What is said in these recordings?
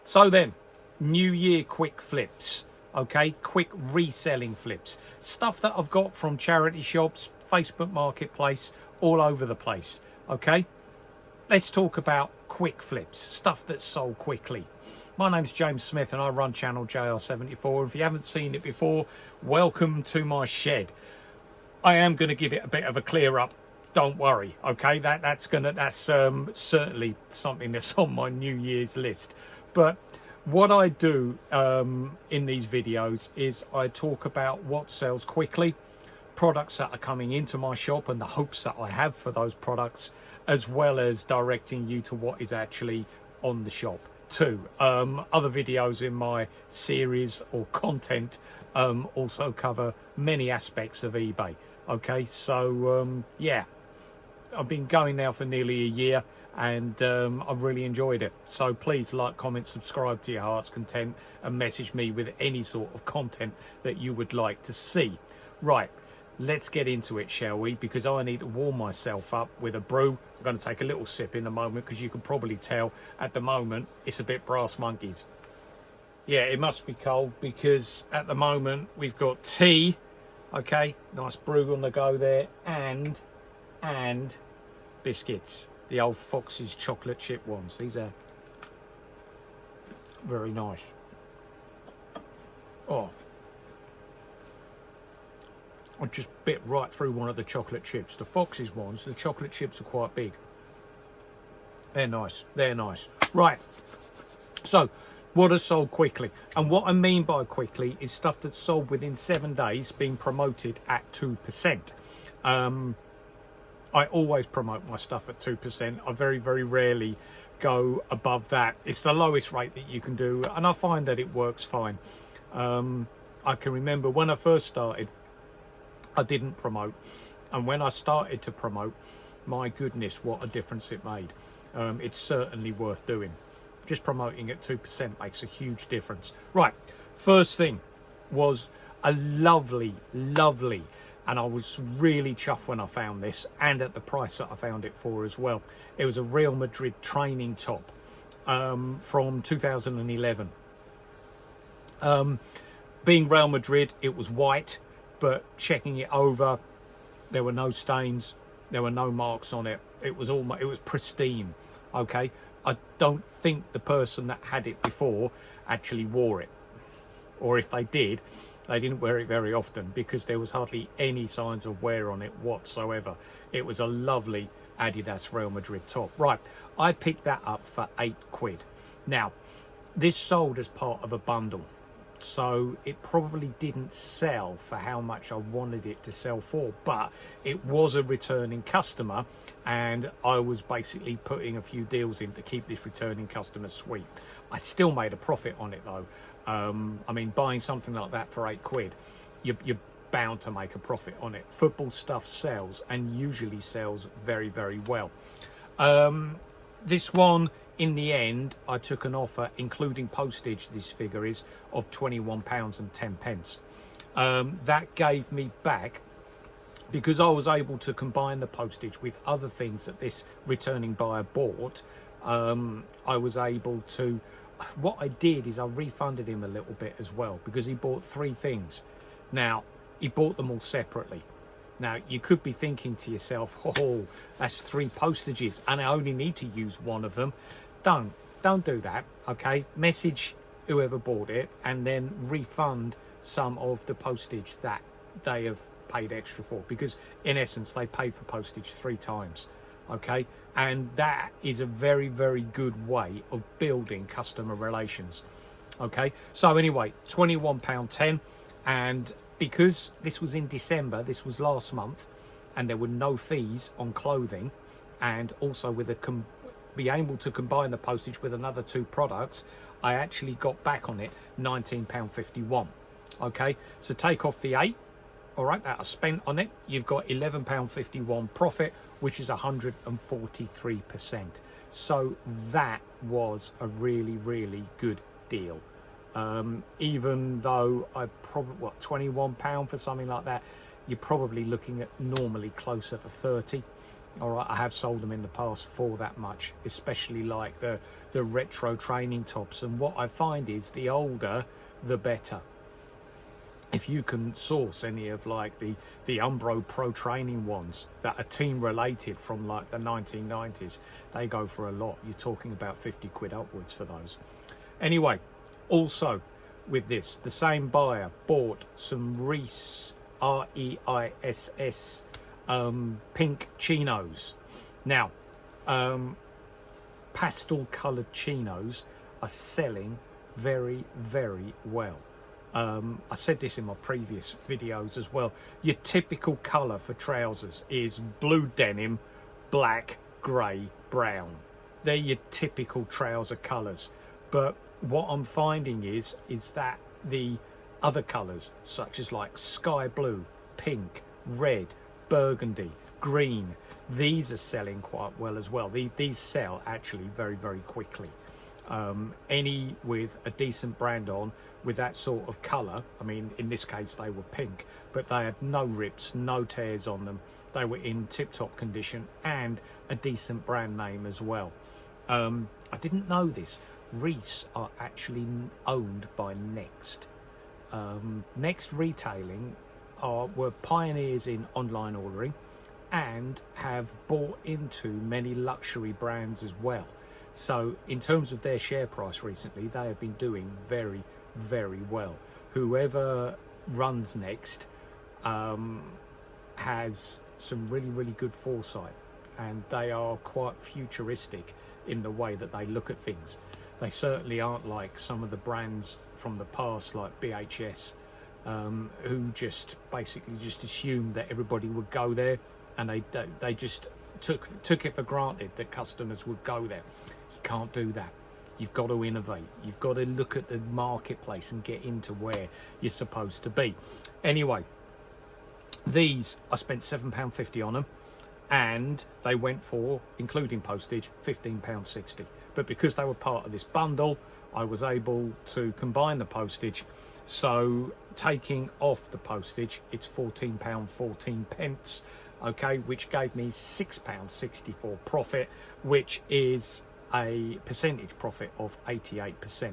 So then, New Year quick flips, okay? Quick reselling flips. Stuff that I've got from charity shops, Facebook Marketplace, all over the place, okay? Let's talk about quick flips, stuff that's sold quickly. My name's James Smith and I run channel JR74. If you haven't seen it before, welcome to my shed. I am going to give it a bit of a clear up. Don't worry, okay? That's certainly something that's on my New Year's list. But what I do in these videos is I talk about what sells quickly, products that are coming into my shop and the hopes that I have for those products, as well as directing you to what is actually on the shop too. Other videos in my series or content also cover many aspects of eBay. Okay, so yeah, I've been going now for nearly a year and I've really enjoyed it. So please like, comment, subscribe to your heart's content and message me with any sort of content that you would like to see. Right, let's get into it, shall we? Because I need to warm myself up with a brew. I'm going to take a little sip in a moment because you can probably tell at the moment it's a bit brass monkeys. Yeah, it must be cold because at the moment we've got tea, okay, nice brew on the go there, and biscuits, the old Fox's chocolate chip ones. These are very nice. Oh, I just bit right through one of the chocolate chips. The Fox's ones, the chocolate chips are quite big. They're nice, they're nice. Right, so what is sold quickly? And what I mean by quickly is stuff that's sold within 7 days being promoted at 2%. I always promote my stuff at 2%. I very, very rarely go above that. It's the lowest rate that you can do, and I find that it works fine. I can remember when I first started, I didn't promote. And when I started to promote, my goodness, what a difference it made. It's certainly worth doing. Just promoting at 2% makes a huge difference. Right, first thing was a lovely, and I was really chuffed when I found this, and at the price that I found it for as well. It was a Real Madrid training top from 2011. Being Real Madrid, it was white, but checking it over, there were no stains, there were no marks on it. It was pristine, okay? I don't think the person that had it before actually wore it, or if they did, they didn't wear it very often because there was hardly any signs of wear on it whatsoever. It was a lovely Adidas Real Madrid top. Right, I picked that up for £8. Now, this sold as part of a bundle, so it probably didn't sell for how much I wanted it to sell for, but it was a returning customer and I was basically putting a few deals in to keep this returning customer sweet. I still made a profit on it though. I mean, buying something like that for £8, you're bound to make a profit on it. Football stuff sells, and usually sells very, very well. This one, in the end, I took an offer, including postage, this figure is, of £21.10. That gave me back, because I was able to combine the postage with other things that this returning buyer bought, I was able to, what I did is I refunded him a little bit as well, because he bought 3 things. Now, he bought them all separately. Now, you could be thinking to yourself, oh, that's 3 postages and I only need to use one of them. Don't do that, okay? Message whoever bought it and then refund some of the postage that they have paid extra for, because in essence they paid for postage 3 times, okay? And that is a very, very good way of building customer relations, okay? So anyway, £21.10, and because this was in December, this was last month, and there were no fees on clothing, and also with be able to combine the postage with another 2 products, I actually got back on it £19.51. Okay, so take off the 8, all right, that I spent on it, you've got £11.51 profit, which is 143%. So that was a really, really good deal. Even though I probably, what, £21 for something like that, you're probably looking at normally closer to 30. All right, I have sold them in the past for that much, especially like the the retro training tops, and what I find is the older the better. If you can source any of like the Umbro Pro training ones that are team related from like the 1990s, they go for a lot. You're talking about 50 quid upwards for those. Anyway, also with this, the same buyer bought some Reiss, R-E-I-S-S, pink chinos. Now, pastel coloured chinos are selling very, very well. I said this in my previous videos as well. Your typical colour for trousers is blue denim, black, grey, brown. They're your typical trouser colours. But what I'm finding is that the other colours, such as like sky blue, pink, red, burgundy, green, these are selling quite well as well. These sell actually very, very quickly. Any with a decent brand on with that sort of colour, I mean in this case they were pink, but they had no rips, no tears on them. They were in tip-top condition and a decent brand name as well. I didn't know this. Reiss are actually owned by Next. Next Retailing were pioneers in online ordering and have bought into many luxury brands as well. So in terms of their share price recently, they have been doing very, very well. Whoever runs Next has some really, really good foresight, and they are quite futuristic in the way that they look at things. They certainly aren't like some of the brands from the past, like BHS, who just basically just assumed that everybody would go there, and they just took it for granted that customers would go there. You can't do that. You've got to innovate. You've got to look at the marketplace and get into where you're supposed to be. Anyway, these, I spent £7.50 on them, and they went for, including postage, £15.60. But because they were part of this bundle, I was able to combine the postage. So taking off the postage, it's £14.14, okay, which gave me £6.64 profit, which is a percentage profit of 88%.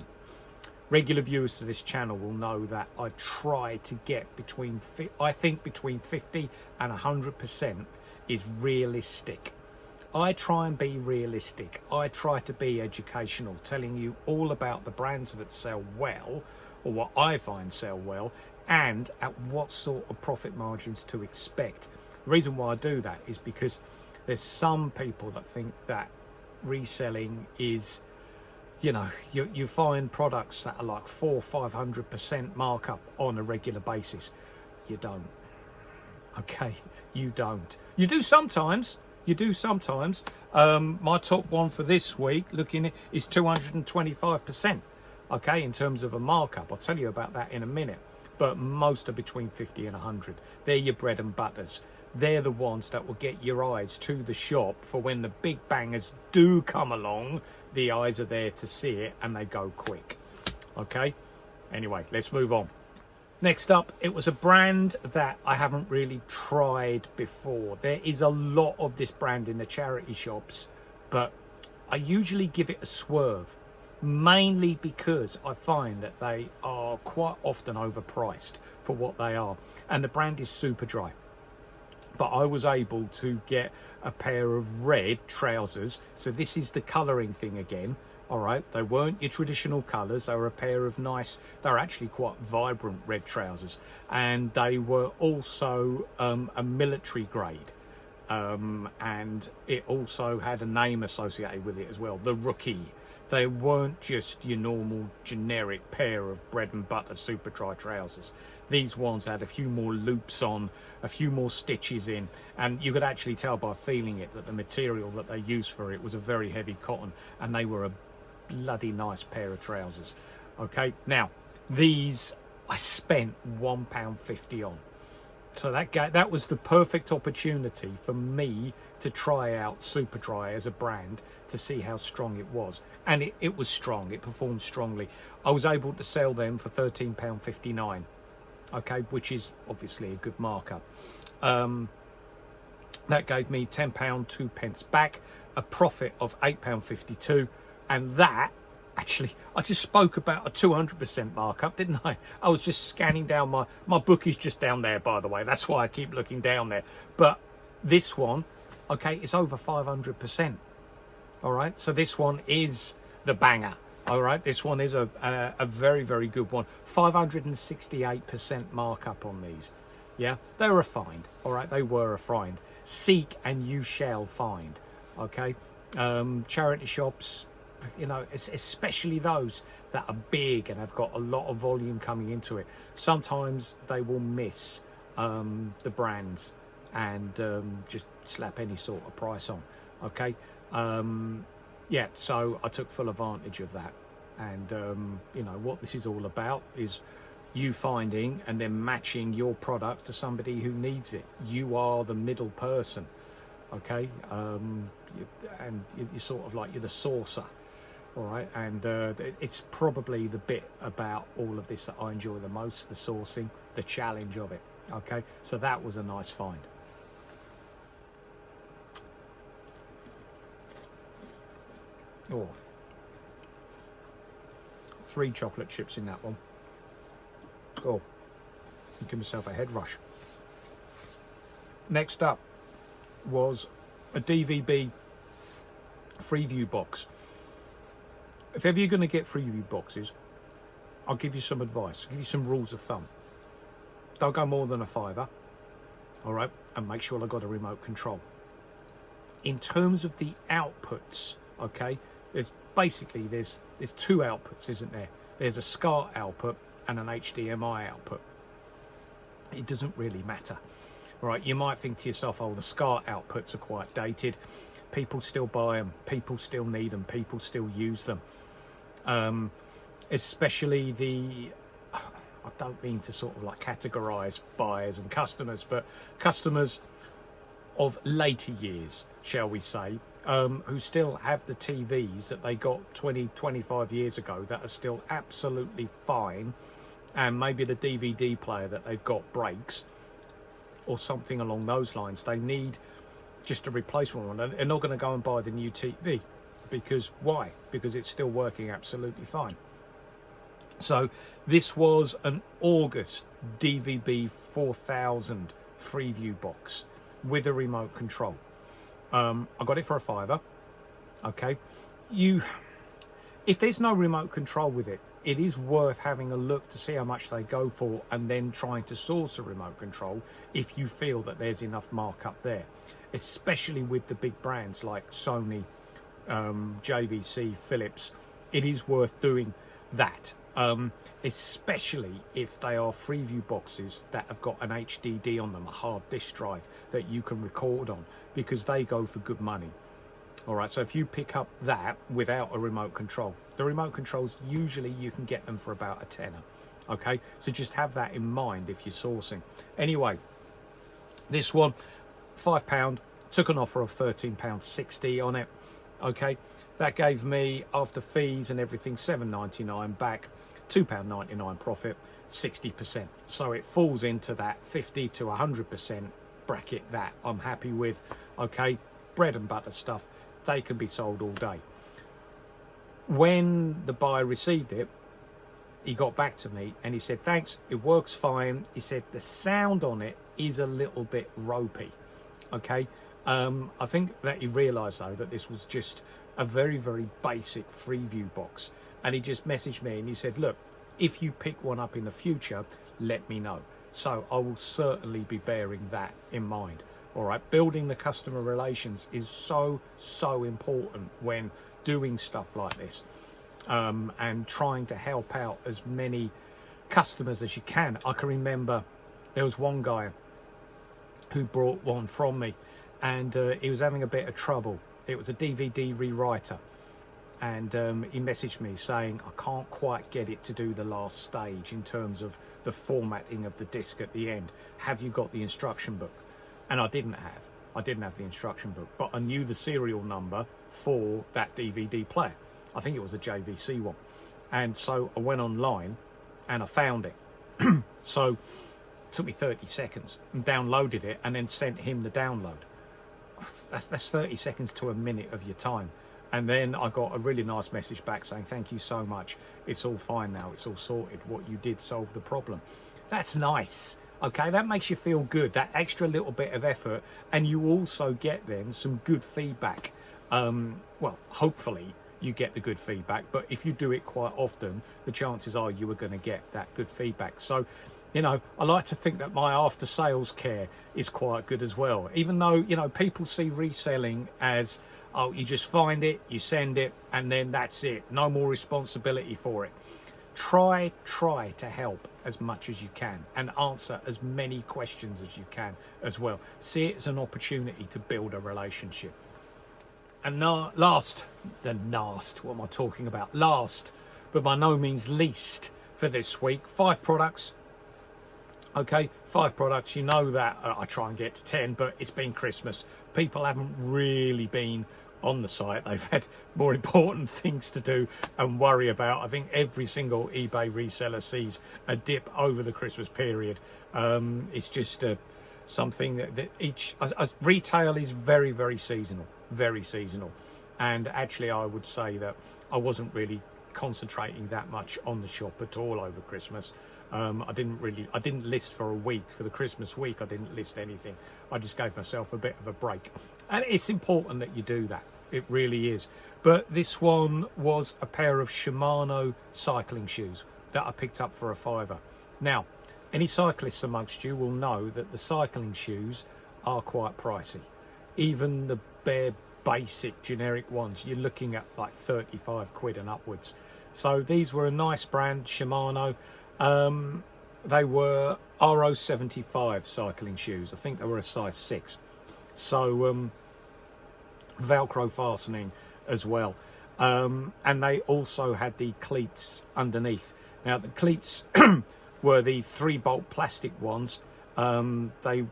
Regular viewers to this channel will know that I try to get between 50 and 100% is realistic. I try and be realistic. I try to be educational, telling you all about the brands that sell well, or what I find sell well, and at what sort of profit margins to expect. The reason why I do that is because there's some people that think that reselling is, you know, you find products that are like 400-500% markup on a regular basis. You don't. Okay, you don't. You do sometimes. My top one for this week, looking at, is 225%. Okay, in terms of a markup. I'll tell you about that in a minute. But most are between 50 and 100. They're your bread and butters. They're the ones that will get your eyes to the shop for when the big bangers do come along. The eyes are there to see it, and they go quick. Okay, anyway, let's move on. Next up, it was a brand that I haven't really tried before. There is a lot of this brand in the charity shops, but I usually give it a swerve, mainly because I find that they are quite often overpriced for what they are, and the brand is Superdry. But I was able to get a pair of red trousers. So this is the colouring thing again. All right, they weren't your traditional colours. They were a pair of nice, they're actually quite vibrant red trousers. And they were also a military grade. And it also had a name associated with it as well, the Rugby. They weren't just your normal generic pair of bread and butter Superdry trousers. These ones had a few more loops on, a few more stitches in, and you could actually tell by feeling it that the material that they used for it was a very heavy cotton, and they were a bloody nice pair of trousers. Okay, now these I spent £1.50 on. So that was the perfect opportunity for me to try out Superdry as a brand to see how strong it was. And it was strong. It performed strongly. I was able to sell them for £13.59, okay, which is obviously a good markup. That gave me £10.02 back, a profit of £8.52, And that, actually, I just spoke about a 200% markup, didn't I? I was just scanning down my book is just down there, by the way. That's why I keep looking down there. But this one, okay, it's over 500%. All right, so this one is the banger. All right, this one is a very, very good one. 568% markup on these. Yeah, they were a find. All right, they were a find. Seek and you shall find. Okay, charity shops, you know, especially those that are big and have got a lot of volume coming into it. Sometimes they will miss the brands and just slap any sort of price on. Okay. Yeah, so I took full advantage of that. And you know what this is all about is you finding and then matching your product to somebody who needs it. You are the middle person. Okay. And you're sort of like, you're the sourcer. All right, and it's probably the bit about all of this that I enjoy the most, the sourcing, the challenge of it. Okay, so that was a nice find. Oh, 3 chocolate chips in that one. Oh, give myself a head rush. Next up was a DVB Freeview box. If ever you're going to get Freeview boxes, I'll give you some advice, give you some rules of thumb. Don't go more than a £5, all right, and make sure I've got a remote control. In terms of the outputs, okay, there's 2 outputs, isn't there? There's a SCAR output and an HDMI output. It doesn't really matter. All right, you might think to yourself, oh, the SCAR outputs are quite dated. People still buy them, people still need them, people still use them. Especially I don't mean to sort of like categorize buyers and customers, but customers of later years, shall we say, who still have the TVs that they got 20, 25 years ago that are still absolutely fine, and maybe the DVD player that they've got breaks or something along those lines. They need just a replacement one. They're not going to go and buy the new TV. Because why? Because it's still working absolutely fine. So this was an August DVB 4000 Freeview box with a remote control. I got it for a £5. Okay, if there's no remote control with it, it is worth having a look to see how much they go for, and then trying to source a remote control if you feel that there's enough markup there, especially with the big brands like Sony, JVC, Philips. It is worth doing that, especially if they are Freeview boxes that have got an HDD on them, a hard disk drive that you can record on, because they go for good money. All right, so if you pick up that without a remote control, the remote controls, usually you can get them for about a tenner. Okay, so just have that in mind if you're sourcing. Anyway, this one, £5, took an offer of £13.60 on it. Okay, that gave me, after fees and everything, £7.99 back, £2.99 profit, 60%. So it falls into that 50 to 100% bracket that I'm happy with. Okay, bread and butter stuff, they can be sold all day. When the buyer received it, he got back to me and he said, thanks, it works fine. He said the sound on it is a little bit ropey. Okay, I think that he realized though that this was just a very, very basic Freeview box, and he just messaged me and he said, look, if you pick one up in the future, let me know. So I will certainly be bearing that in mind. All right, building the customer relations is so important when doing stuff like this, and trying to help out as many customers as you can. I can remember there was one guy who brought one from me, and he was having a bit of trouble. It was a DVD rewriter, and he messaged me saying, I can't quite get it to do the last stage in terms of the formatting of the disc at the end. Have you got the instruction book? And I didn't have the instruction book, but I knew the serial number for that DVD player. I think it was a JVC one. And so I went online and I found it. So it took me 30 seconds and downloaded it, and then sent him the download. That's 30 seconds to a minute of your time. And then I got a really nice message back saying, thank you so much. It's all fine now. It's all sorted. What you did solve the problem. That's nice. Okay, that makes you feel good, that extra little bit of effort. And you also get then some good feedback. Well, hopefully you get the good feedback, but if you do it quite often, the chances are you are going to get that good feedback. So, you know, I like to think that my after sales care is quite good as well, even though, you know, people see reselling as, oh, you just find it, you send it, and then that's it, no more responsibility for it. Try to help as much as you can and answer as many questions as you can as well. See it as an opportunity to build a relationship. And last, what am I talking about? Last, but by no means least for this week, 5 products. Okay, 5 products. You know that I try and get to 10, but it's been Christmas. People haven't really been on the site. They've had more important things to do and worry about. I think every single eBay reseller sees a dip over the Christmas period. It's just something that retail is very seasonal, and actually I would say that I wasn't really concentrating that much on the shop at all over Christmas. I didn't list for a week. For the Christmas week I didn't list anything. I just gave myself a bit of a break, and it's important that you do that. It really is. But this one was a pair of Shimano cycling shoes that I picked up for a £5. Now, any cyclists amongst you will know that the cycling shoes are quite pricey. Even the bare basic generic ones, you're looking at like 35 quid and upwards. So these were a nice brand, Shimano. They were RO75 cycling shoes. I think they were a size 6. So Velcro fastening as well. And they also had the cleats underneath. Now the cleats were the 3-bolt plastic ones. They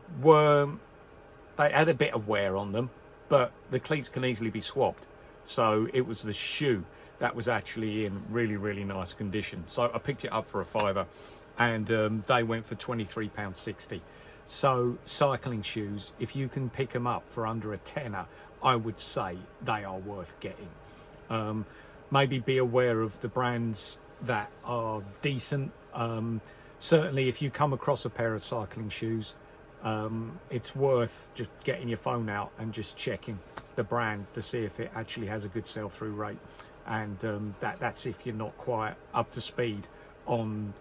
had a bit of wear on them, but the cleats can easily be swapped. So it was the shoe that was actually in really nice condition. So I picked it up for a £5, and they went for £23.60. So cycling shoes, if you can pick them up for under a tenner, I would say they are worth getting. Maybe be aware of the brands that are decent. Certainly if you come across a pair of cycling shoes, it's worth just getting your phone out and just checking the brand to see if it actually has a good sell-through rate. And that's if you're not quite up to speed on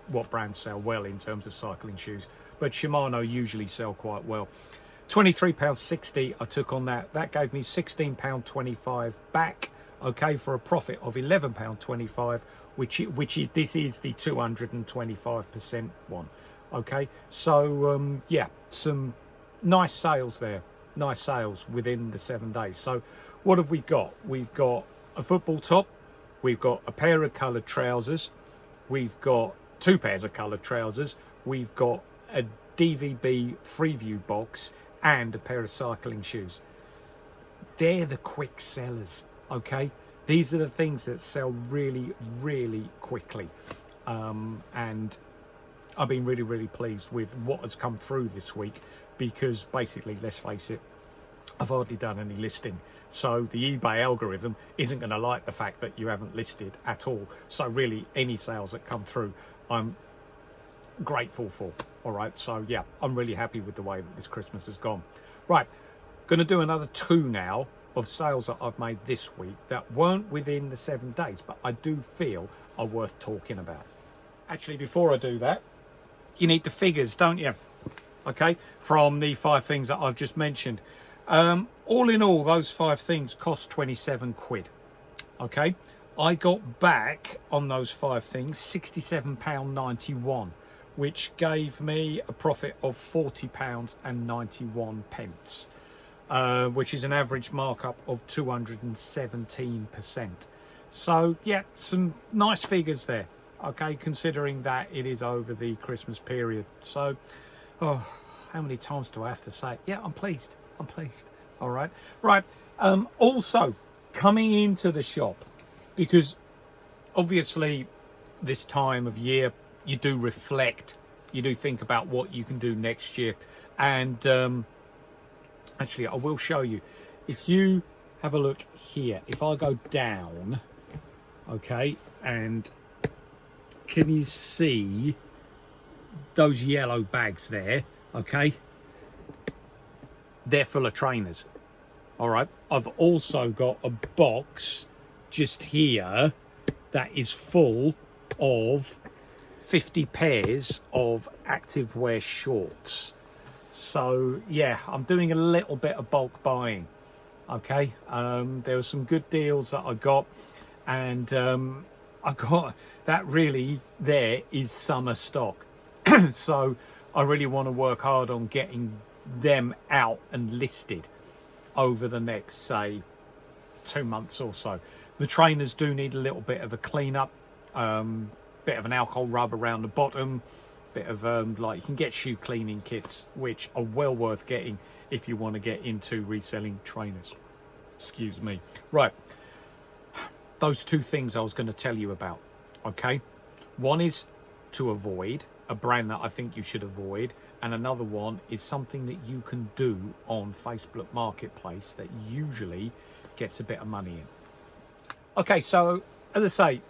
what brands sell well in terms of cycling shoes. But Shimano usually sell quite well. £23.60 I took on that. That gave me £16.25 back, okay, for a profit of £11.25, this is the 225% one, okay. So yeah, some nice sales there, nice sales within the 7 days. So what have we got? We've got a football top, we've got a pair of coloured trousers, we've got 2 pairs of coloured trousers, we've got a DVB Freeview box, and a pair of cycling shoes. They're the quick sellers, okay. These are the things that sell really quickly, and I've been really pleased with what has come through this week, because basically, let's face it, I've hardly done any listing. So the eBay algorithm isn't going to like the fact that you haven't listed at all. So really, any sales that come through, I'm grateful for. All right, so yeah, I'm really happy with the way that this Christmas has gone. Right, going to do another 2 now of sales that I've made this week that weren't within the 7 days, but I do feel are worth talking about. Actually, before I do that, you need the figures, don't you? Okay, from the 5 things that I've just mentioned. All in all, those 5 things cost 27 quid. Okay, I got back on those 5 things £67.91, which gave me a profit of £40.91, which is an average markup of 217%. So yeah, some nice figures there, okay, considering that it is over the Christmas period. So, oh, how many times do I have to say it? Yeah, I'm pleased. All right. Also, coming into the shop, because obviously this time of year you do reflect, you do think about what you can do next year. And actually, I will show you. If you have a look here. If I go down, okay, and can you see those yellow bags there? Okay, they're full of trainers. All right, I've also got a box just here that is full of 50 pairs of activewear shorts. So yeah, I'm doing a little bit of bulk buying. Okay, there were some good deals that I got, and I got that. Really, there is summer stock. So I really want to work hard on getting them out and listed over the next, say, 2 months or so. The trainers do need a little bit of a clean up, bit of an alcohol rub around the bottom, bit of like, you can get shoe cleaning kits, which are well worth getting if you want to get into reselling trainers. Excuse me. Right, those two things I was going to tell you about. Okay, one is to avoid, a brand that I think you should avoid, and another one is something that you can do on Facebook Marketplace that usually gets a bit of money in. Okay, so as I say,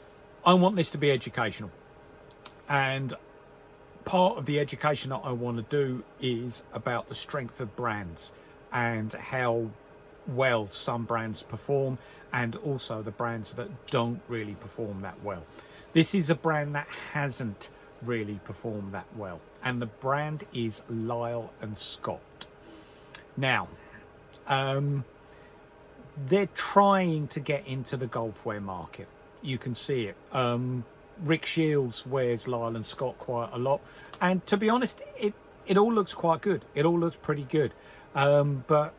I want this to be educational, and part of the education that I want to do is about the strength of brands and how well some brands perform, and also the brands that don't really perform that well. This is a brand that hasn't really performed that well, and the brand is Lyle and Scott. Now, they're trying to get into the golfwear market. You can see it. Rick Shields wears Lyle and Scott quite a lot, and to be honest, it all looks quite good. It all looks pretty good, but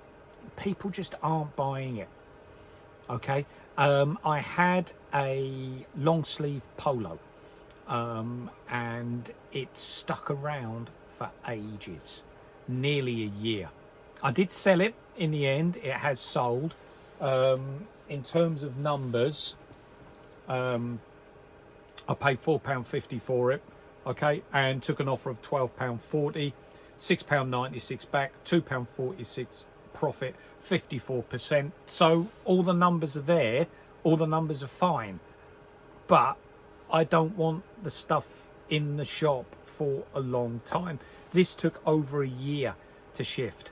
people just aren't buying it. Okay, I had a long sleeve polo, and it stuck around for ages, nearly a year. I did sell it in the end. It has sold. In terms of numbers, I paid £4.50 for it, okay, and took an offer of £12.40, £6.96 back, £2.46 profit, 54%. So all the numbers are there, all the numbers are fine, but I don't want the stuff in the shop for a long time. This took over a year to shift.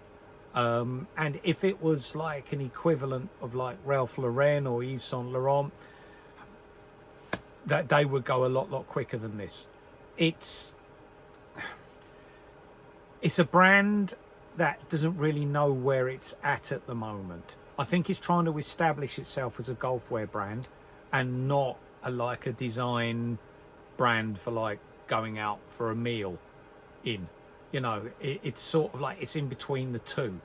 And if it was like an equivalent of like Ralph Lauren or Yves Saint Laurent, that they would go a lot quicker than this. It's a brand that doesn't really know where it's at the moment. I think it's trying to establish itself as a golfwear brand and not like a design brand for like going out for a meal in. You know, it's sort of like it's in between the two.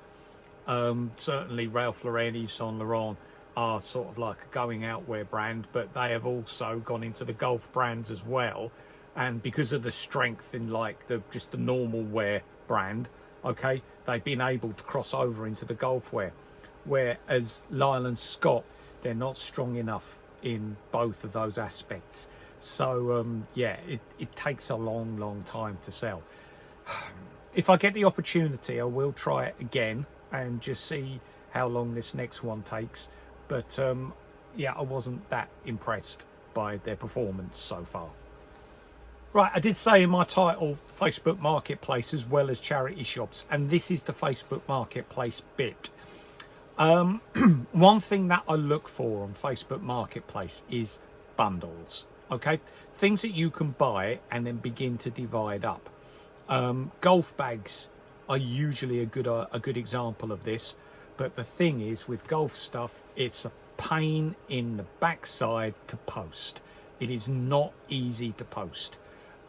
Certainly Ralph Lauren, Yves Saint Laurent are sort of like a going out wear brand, but they have also gone into the golf brands as well. And because of the strength in like just the normal wear brand, okay, they've been able to cross over into the golf wear. Whereas Lyle and Scott, they're not strong enough in both of those aspects. So yeah, it takes a long time to sell. If I get the opportunity, I will try it again and just see how long this next one takes. But yeah, I wasn't that impressed by their performance so far. Right, I did say in my title, Facebook Marketplace as well as charity shops, and this is the Facebook Marketplace bit. One thing that I look for on Facebook Marketplace is bundles, okay? Things that you can buy and then begin to divide up. Golf bags are usually a good example of this, but the thing is with golf stuff, it's a pain in the backside to post. It is not easy to post.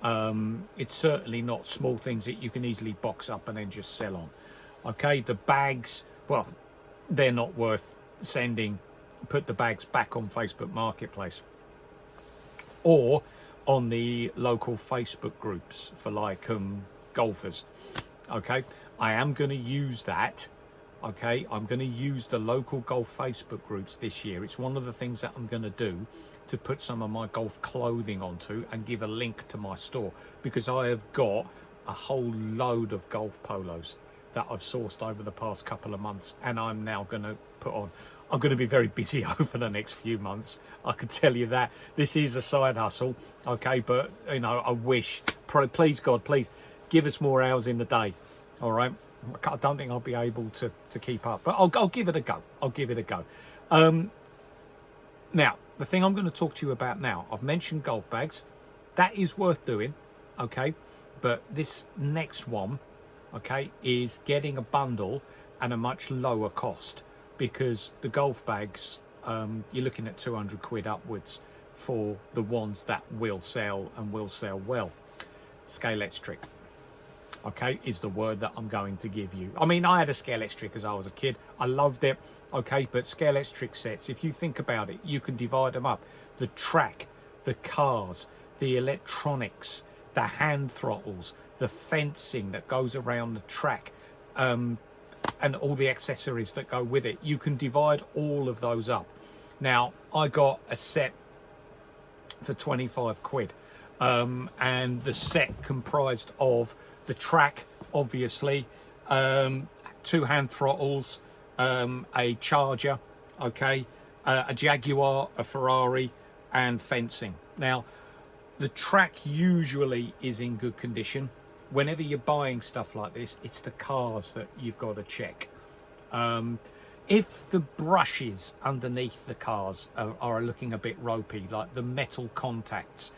It's certainly not small things that you can easily box up and then just sell on. Okay, the bags, well, they're not worth sending. Put the bags back on Facebook Marketplace or on the local Facebook groups for like golfers. Okay, I am going to use that. Okay, I'm going to use the local golf Facebook groups this year. It's one of the things that I'm going to do, to put some of my golf clothing onto and give a link to my store, because I have got a whole load of golf polos that I've sourced over the past couple of months and I'm now going to put on. I'm going to be very busy over the next few months. I can tell you that. This is a side hustle, okay? But, you know, I wish, please, God, please, give us more hours in the day, all right? I don't think I'll be able to keep up, but I'll give it a go. I'll give it a go. Now, the thing I'm going to talk to you about now, I've mentioned golf bags. That is worth doing, okay? But this next one, okay, is getting a bundle and a much lower cost, because the golf bags, you're looking at 200 quid upwards for the ones that will sell and will sell well. Scalex Trick, okay, is the word that I'm going to give you. I mean, I had a Scalex Trick as I was a kid. I loved it, okay, but Scalex Trick sets, if you think about it, you can divide them up. The track, the cars, the electronics, the hand throttles, the fencing that goes around the track, and all the accessories that go with it. You can divide all of those up. Now, I got a set for 25 quid, and the set comprised of the track, obviously, 2 hand throttles, a charger, okay, a Jaguar, a Ferrari, and fencing. Now, the track usually is in good condition. Whenever you're buying stuff like this, it's the cars that you've got to check. If the brushes underneath the cars are looking a bit ropey, like the metal contacts,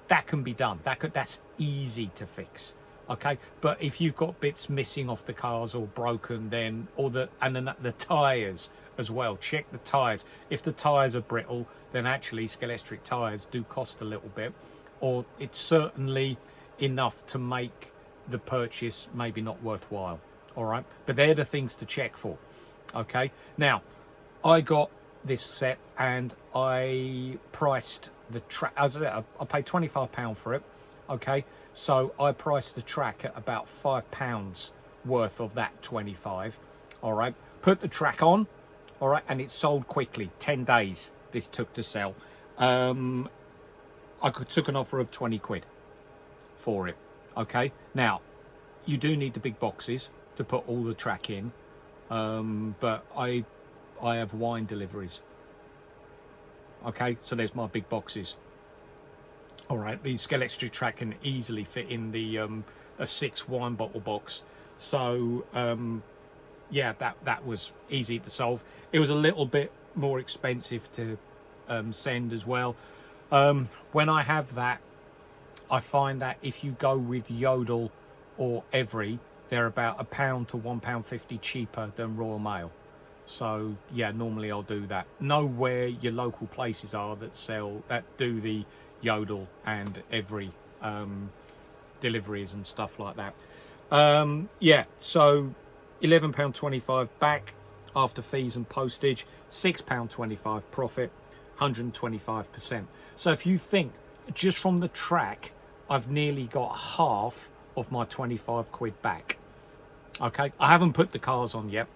that can be done. That's easy to fix, okay? But if you've got bits missing off the cars or broken, then the tires as well. Check the tires. If the tires are brittle, then actually Scalex Trick tires do cost a little bit, or it's certainly enough to make the purchase maybe not worthwhile, all right? But they're the things to check for, okay? Now, I got this set and I priced the track. I paid £25 for it, okay? So I priced the track at about £5 worth of that 25, all right? Put the track on, all right, and it sold quickly. 10 days this took to sell. I took an offer of 20 quid for it, okay? Now, you do need the big boxes to put all the track in, but I have wine deliveries, okay? So there's my big boxes. All right, the Scalex Trick track can easily fit in the a 6 wine bottle box. So yeah, that was easy to solve. It was a little bit more expensive to send as well. When I have that, I find that if you go with Yodel or Every, they're about £1 to £1.50 cheaper than Royal Mail. So yeah, normally I'll do that. Know where your local places are that do the Yodel and Every deliveries and stuff like that. Yeah, so £11.25 back after fees and postage, £6.25 profit, 125%. So if you think just from the track, I've nearly got half of my 25 quid back. Okay, I haven't put the cars on yet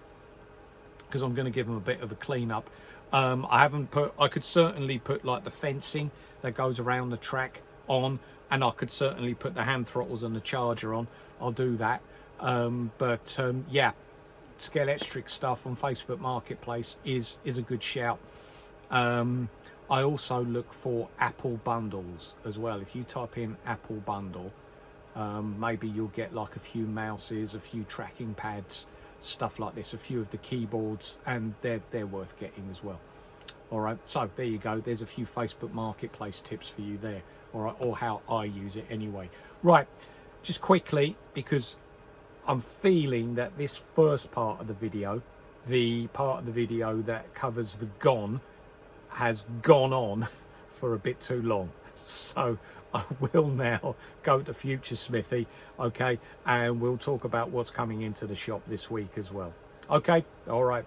because I'm going to give them a bit of a clean up. I could certainly put like the fencing that goes around the track on, and I could certainly put the hand throttles and the charger on. I'll do that. Yeah, Scalex Trick stuff on Facebook Marketplace is a good shout. I also look for Apple bundles as well. If you type in Apple bundle, maybe you'll get like a few mouses, a few tracking pads, stuff like this, a few of the keyboards, and they're worth getting as well. All right, so there you go. There's a few Facebook Marketplace tips for you there, all right, or how I use it anyway. Right, just quickly, because I'm feeling that this first part of the video, the part of the video that covers the gone, has gone on for a bit too long. So I will now go to Future Smithy, okay, and we'll talk about what's coming into the shop this week as well. Okay, all right,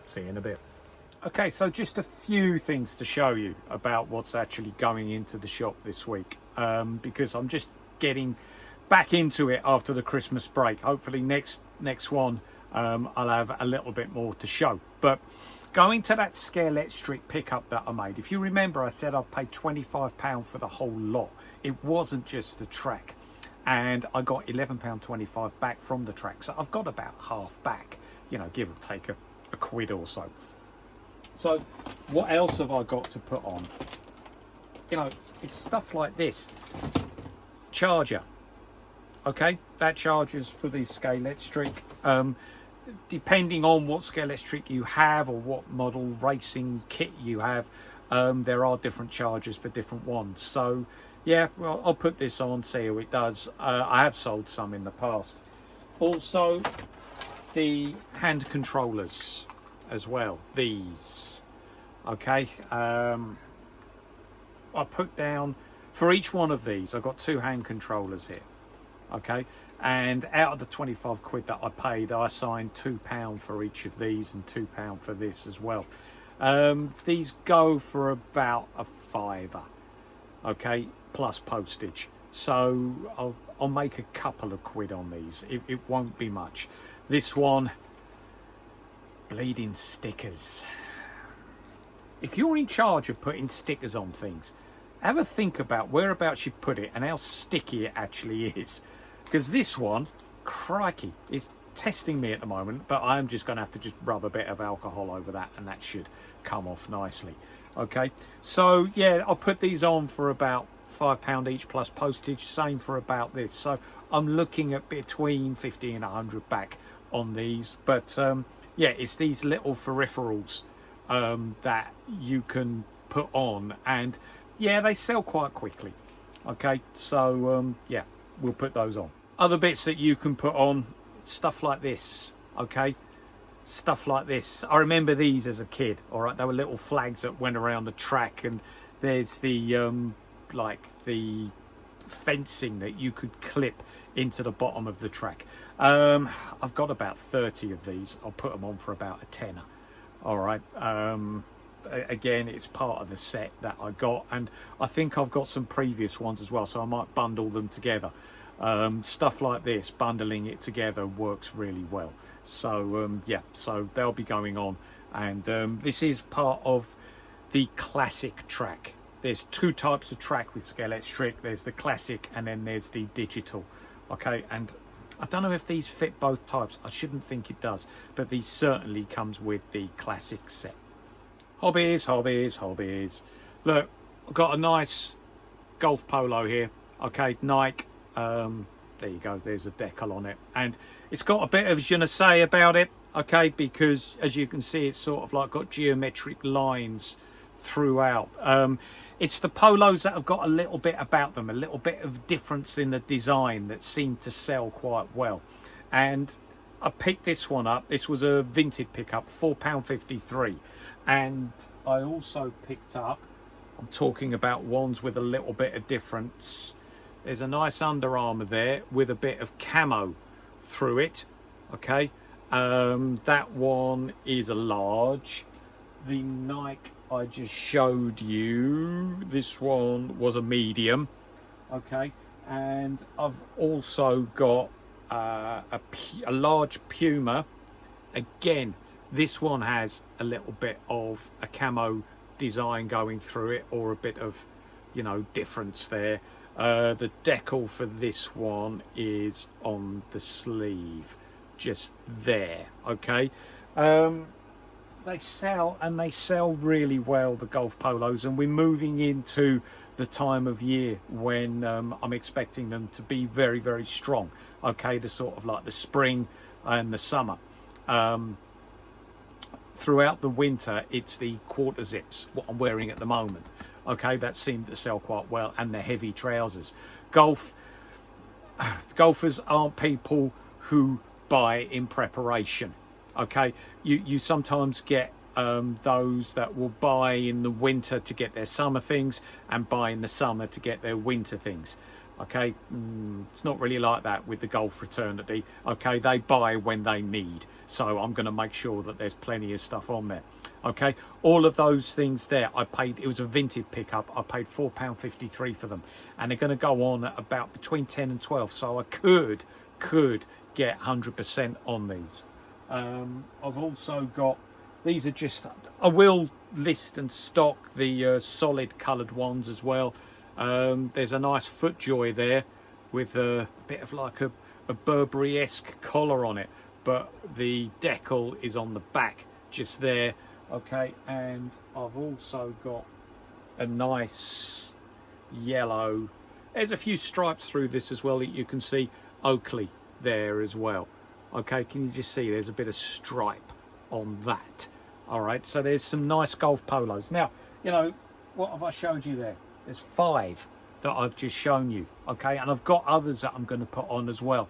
see you in a bit. Okay, so just a few things to show you about what's actually going into the shop this week, because I'm just getting back into it after the Christmas break. Hopefully next one I'll have a little bit more to show. But going to that Scalex Trick pickup that I made, if you remember, I said I paid £25 for the whole lot. It wasn't just the track, and I got £11.25 back from the track, so I've got about half back, you know, give or take a quid or so. So what else have I got to put on? You know, it's stuff like this. Charger. Okay, that charges for the Scalex Trick. Depending on what Scalex Trick you have or what model racing kit you have, there are different chargers for different ones. So yeah, well, I'll put this on, see how it does. I have sold some in the past. Also, the hand controllers as well, these. Okay, I put down, for each one of these, I've got 2 hand controllers here. Okay, and out of the 25 quid that I paid, I assigned £2 for each of these and £2 for this as well. These go for about a £5, okay, plus postage. So I'll make a couple of quid on these. It won't be much. This one, bleeding stickers. If you're in charge of putting stickers on things, have a think about whereabouts you put it and how sticky it actually is. Because this one, crikey, is testing me at the moment, but I'm just going to have to just rub a bit of alcohol over that and that should come off nicely. Okay, so yeah, I'll put these on for about £5 each plus postage, same for about this. So I'm looking at between 50 and 100 back on these. But yeah, it's these little peripherals that you can put on, and yeah, they sell quite quickly. Okay, so yeah, we'll put those on. Other bits that you can put on, stuff like this. Okay, stuff like this. I remember these as a kid. All right, they were little flags that went around the track, and there's the like the fencing that you could clip into the bottom of the track. I've got about 30 of these. I'll put them on for about a tenner. All right, again, it's part of the set that I got, and I think I've got some previous ones as well, so I might bundle them together. Stuff like this, bundling it together works really well. So yeah, so they'll be going on, and this is part of the classic track. There's 2 types of track with Scalex Trick. There's the classic and then there's the digital. Okay, and I don't know if these fit both types. I shouldn't think it does, but these certainly comes with the classic set. Hobbies, hobbies, hobbies. Look, I've got a nice golf polo here. Okay, Nike. There you go, there's a decal on it, and it's got a bit of je ne sais about it. Okay, because as you can see, it's sort of like got geometric lines throughout. It's the polos that have got a little bit about them, a little bit of difference in the design that seem to sell quite well. And I picked this one up. This was a vintage pickup, £4.53. And I also picked up, I'm talking about ones with a little bit of difference. There's a nice Under Armour there with a bit of camo through it. Okay, that one is a large. The Nike I just showed you, this one was a medium. Okay, and I've also got a large Puma. Again, this one has a little bit of a camo design going through it, or a bit of, you know, difference there. The decal for this one is on the sleeve, just there. Okay, they sell, and they sell really well, the golf polos, and we're moving into the time of year when I'm expecting them to be very, very strong. Okay, the sort of like the spring and the summer. Throughout the winter, it's the quarter zips, what I'm wearing at the moment. Okay, that seemed to sell quite well, and the heavy trousers. Golfers aren't people who buy in preparation. Okay, you sometimes get those that will buy in the winter to get their summer things and buy in the summer to get their winter things. Okay, it's not really like that with the golf fraternity. Okay, they buy when they need, so I'm going to make sure that there's plenty of stuff on there. Okay, all of those things there, I paid, it was a vintage pickup, I paid £4.53 for them, and they're going to go on at about between 10 and 12, so I could get 100% on these. I've also got, these are just, I will list and stock the solid coloured ones as well. There's a nice FootJoy there with a bit of like a Burberry-esque collar on it, but the decal is on the back just there. Okay, and I've also got a nice yellow. There's a few stripes through this as well that you can see. Oakley there as well. Okay, can you just see there's a bit of stripe on that? All right, so there's some nice golf polos. Now, you know, what have I showed you there? There's 5 that I've just shown you. Okay, and I've got others that I'm going to put on as well.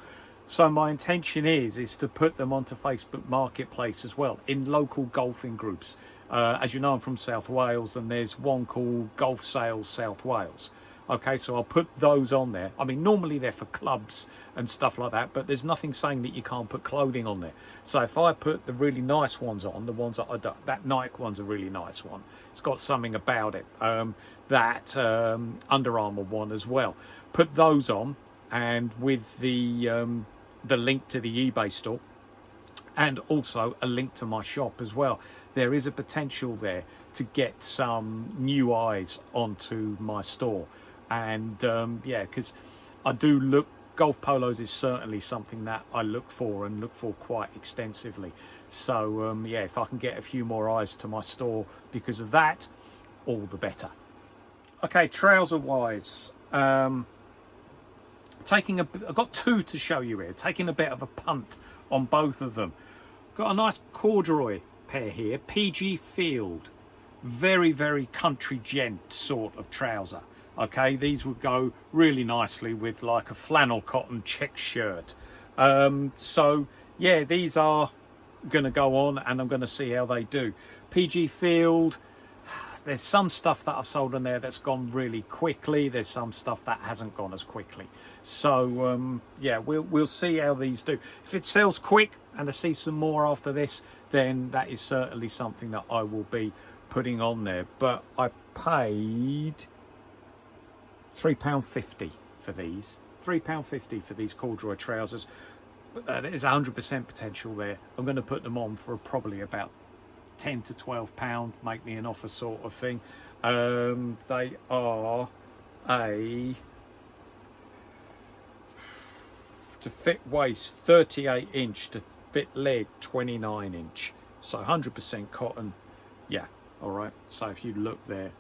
So my intention is to put them onto Facebook Marketplace as well, in local golfing groups. As you know, I'm from South Wales, and there's one called Golf Sales South Wales. Okay, so I'll put those on there. I mean, normally they're for clubs and stuff like that, but there's nothing saying that you can't put clothing on there. So if I put the really nice ones on, the ones that I don't, that Nike one's a really nice one. It's got something about it. That Under Armour one as well. Put those on, and with the link to the eBay store, and also a link to my shop as well. There is a potential there to get some new eyes onto my store. And yeah, because I do look, golf polos is certainly something that I look for, and look for quite extensively. So yeah, if I can get a few more eyes to my store because of that, all the better. Okay, trouser wise, I've got 2 to show you here, taking a bit of a punt on both of them. Got a nice corduroy pair here, PG Field, very, very country gent sort of trouser. Okay, these would go really nicely with like a flannel cotton check shirt. So yeah, these are going to go on, and I'm going to see how they do. PG Field, there's some stuff that I've sold on there that's gone really quickly. There's some stuff that hasn't gone as quickly. So yeah, we'll see how these do. If it sells quick and I see some more after this, then that is certainly something that I will be putting on there. But I paid £3.50 for these. £3.50 for these corduroy trousers. But there's 100% potential there. I'm going to put them on for probably about £10 to £12, make me an offer sort of thing. They are to fit waist 38 inch, to fit leg 29 inch, so 100% cotton. Yeah, all right, so if you look there,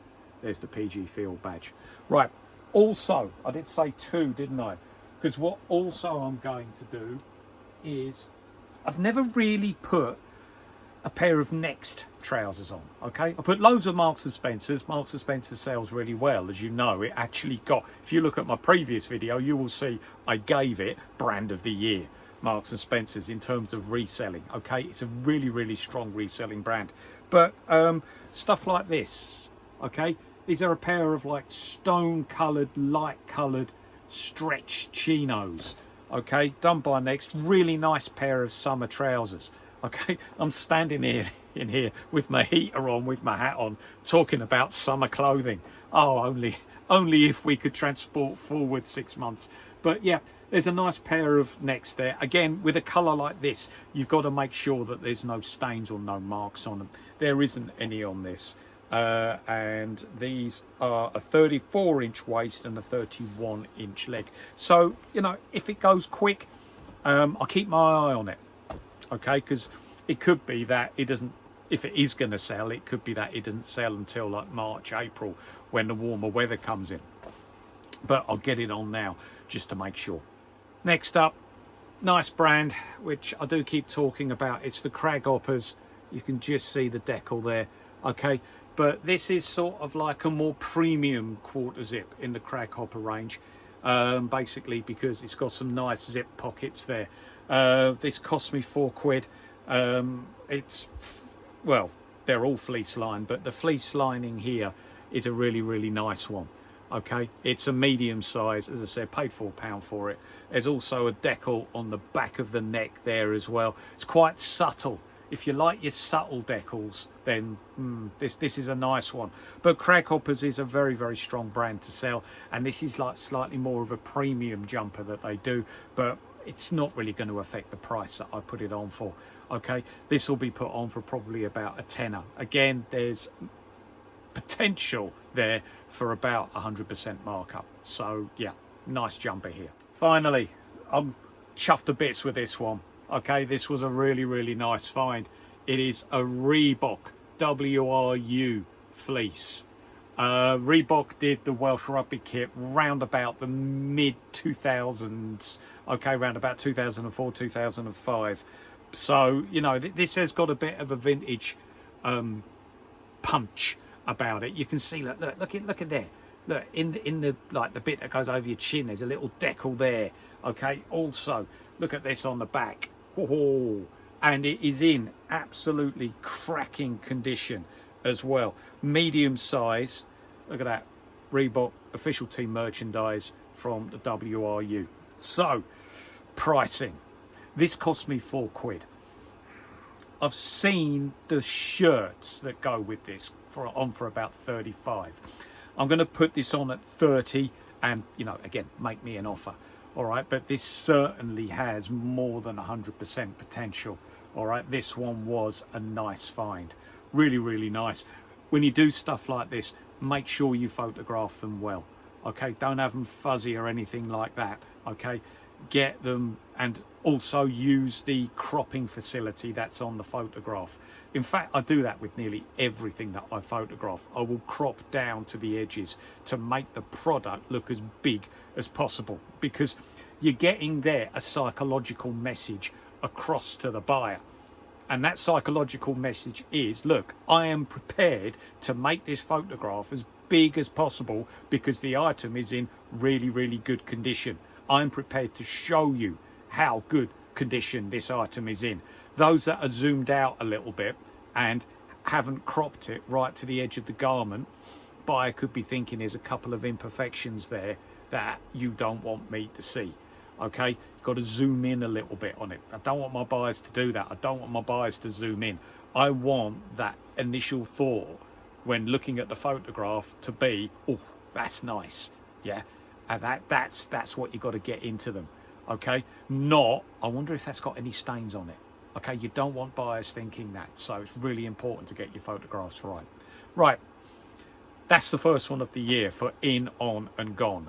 there's the PG Field badge. Right, also I did say 2, didn't I? Because what also I'm going to do is, I've never really put a pair of Next trousers on. Okay, I put loads of Marks and Spencers. Marks and Spencers sells really well, as you know. It actually got, if you look at my previous video, you will see I gave it brand of the year, Marks and Spencers, in terms of reselling. Okay, it's a really, really strong reselling brand. But stuff like this, okay, these are a pair of like stone coloured, light coloured stretch chinos. Okay, done by Next. Really nice pair of summer trousers. Okay, I'm standing here in here with my heater on, with my hat on, talking about summer clothing. Oh, only if we could transport forward 6 months. But yeah, there's a nice pair of Next there. Again, with a colour like this, you've got to make sure that there's no stains or no marks on them. There isn't any on this. And these are a 34-inch waist and a 31-inch leg. So, you know, if it goes quick, I'll keep my eye on it. Okay, because it could be that it doesn't, if it is going to sell, it could be that it doesn't sell until like March, April, when the warmer weather comes in. But I'll get it on now just to make sure. Next up, nice brand, which I do keep talking about. It's the CRAopper's. You can just see the decal there. Okay, but this is sort of like a more premium quarter zip in the CRAopper range. Basically because it's got some nice zip pockets there. This cost me £4. It's, well, they're all fleece lined, but the fleece lining here is a really, really nice one. Okay, it's a medium size. As I said, paid £4 for it. There's also a decal on the back of the neck there as well. It's quite subtle. If you like your subtle decals, then this is a nice one. But CRAopper's is a very, very strong brand to sell, and this is like slightly more of a premium jumper that they do, but it's not really going to affect the price that I put it on for. Okay, this will be put on for probably about a tenner. Again, there's potential there for about 100% markup. So yeah, nice jumper here. Finally, I'm chuffed to bits with this one. Okay, this was a really, really nice find. It is a Reebok WRU fleece. Reebok did the Welsh Rugby kit round about the mid 2000s, okay, round about 2004, 2005. So, you know, this has got a bit of a vintage punch about it. You can see, look at there. Look, in the like the bit that goes over your chin, there's a little decal there, okay? Also, look at this on the back. Oh, and it is in absolutely cracking condition as well. Medium size. Look at that. Reebok official team merchandise from the WRU. So, pricing. This cost me £4. I've seen the shirts that go with this on for about 35. I'm going to put this on at 30 and, you know, again, make me an offer. All right, but this certainly has more than 100% potential. All right, this one was a nice find. Really, really nice. When you do stuff like this, make sure you photograph them well. Okay, don't have them fuzzy or anything like that. Okay, get them, and also use the cropping facility that's on the photograph. In fact, I do that with nearly everything that I photograph. I will crop down to the edges to make the product look as big as possible, because you're getting there a psychological message across to the buyer. And that psychological message is, look, I am prepared to make this photograph as big as possible because the item is in really, really good condition. I'm prepared to show you how good condition this item is in. Those that are zoomed out a little bit and haven't cropped it right to the edge of the garment, buyer could be thinking there's a couple of imperfections there that you don't want me to see. Okay, you've got to zoom in a little bit on it. I don't want my buyers to do that. I don't want my buyers to zoom in. I want that initial thought when looking at the photograph to be, oh, that's nice, yeah, and that's what you got to get into them. Okay, not, I wonder if that's got any stains on it. Okay, you don't want buyers thinking that, so it's really important to get your photographs right. Right, that's the first one of the year for In, On and Gone.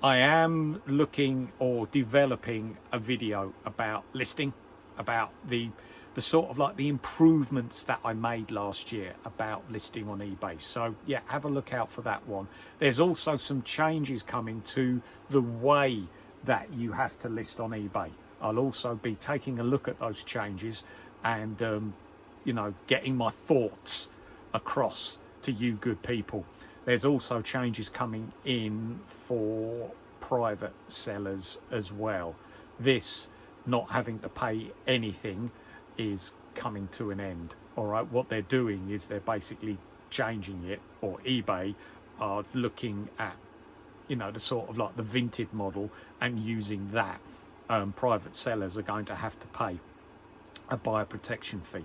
I am looking or developing a video about listing, about the sort of like the improvements that I made last year about listing on eBay. So yeah, have a look out for that one. There's also some changes coming to the way that you have to list on eBay. I'll also be taking a look at those changes and you know, getting my thoughts across to you good people. There's also changes coming in for private sellers as well. This not having to pay anything is coming to an end. All right, what they're doing is they're basically changing it, or eBay are looking at, you know, the sort of like the vintage model and using that. Private sellers are going to have to pay a buyer protection fee.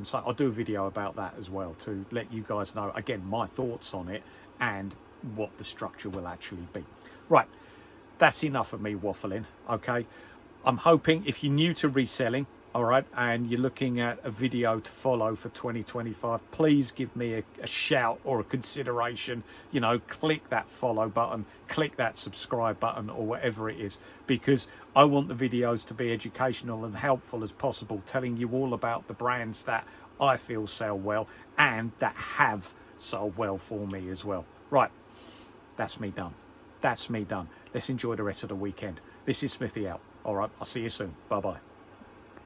So I'll do a video about that as well to let you guys know, again, my thoughts on it and what the structure will actually be. Right, that's enough of me waffling, okay? I'm hoping, if you're new to reselling, all right, and you're looking at a video to follow for 2025, please give me a shout or a consideration. You know, click that follow button, click that subscribe button, or whatever it is, because I want the videos to be educational and helpful as possible, telling you all about the brands that I feel sell well and that have sold well for me as well. Right, that's me done. That's me done. Let's enjoy the rest of the weekend. This is Smithy out. All right, I'll see you soon. Bye-bye.